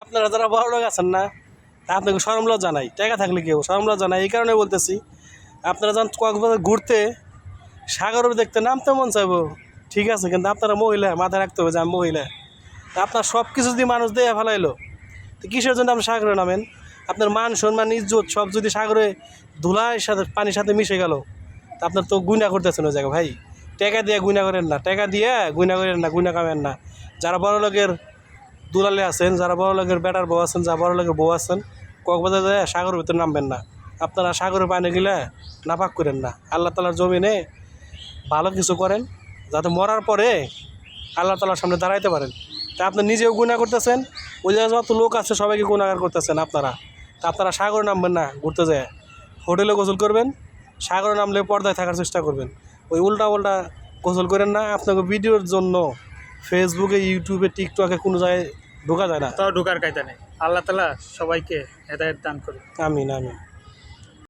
আপনারা যারা বড় লোক আছেন না, আপনাকে শরম লজ্জা নাই, টাকা থাকলে কেউ শরম লজ্জা নাই। এই কারণে বলতেছি, আপনারা যখন কক্সবাজার ঘুরতে সাগরের দেখতে নামতে মন চাইবো, ঠিক আছে, কিন্তু আপনারা মহিলা, মাথায় রাখতে হবে যে আমি মহিলা। আপনার সব কিছু যদি মানুষ দিয়ে ফেলাইলো, তো কিসের জন্য আপনি সাগরে নামেন? আপনার মান সম্মান ইজ্জত সব যদি সাগরে ধুলার সাথে পানির সাথে মিশে গেল, তা আপনার তো গুণা করতেছেন ওই জায়গায়। ভাই, টাকা দিয়ে গুণা করেন না, টাকা দিয়ে গুণা করেন না, গুণা কামেন না। যারা বড় লোকের দুলালে আছেন, যারা বড় লোকের বেটার বউ আছেন, যারা বড় লোকের বউ আছেন, কক্সবাজার যায় সাগরের ভিতরে নামবেন না। আপনারা সাগরের পানি গেলে নাপাক করেন না। আল্লাহ তালার জমিনে ভালো কিছু করেন, যাতে মরার পরে আল্লাহ তালার সামনে দাঁড়াইতে পারেন। তা আপনি নিজেও গুণা করতেছেন, ওই জায়গায় যত লোক আছে সবাইকে গুণাগার করতেছেন আপনারা। তা আপনারা সাগরে নামবেন না ঘুরতে যায়, হোটেলে গোসল করবেন, সাগরে নামলে পর্দায় থাকার চেষ্টা করবেন। ওই উল্টা উল্টা গোসল করেন না। আপনাকে ভিডিওর জন্য ফেসবুকে, ইউটিউবে, টিকটকে কোনো জায়গায় ঢোকা যায় না। তাও ঢোকার কায়দা নেই। আল্লাহ তাআলা সবাইকে হেদায়েত দান করুন। আমিন আমিন।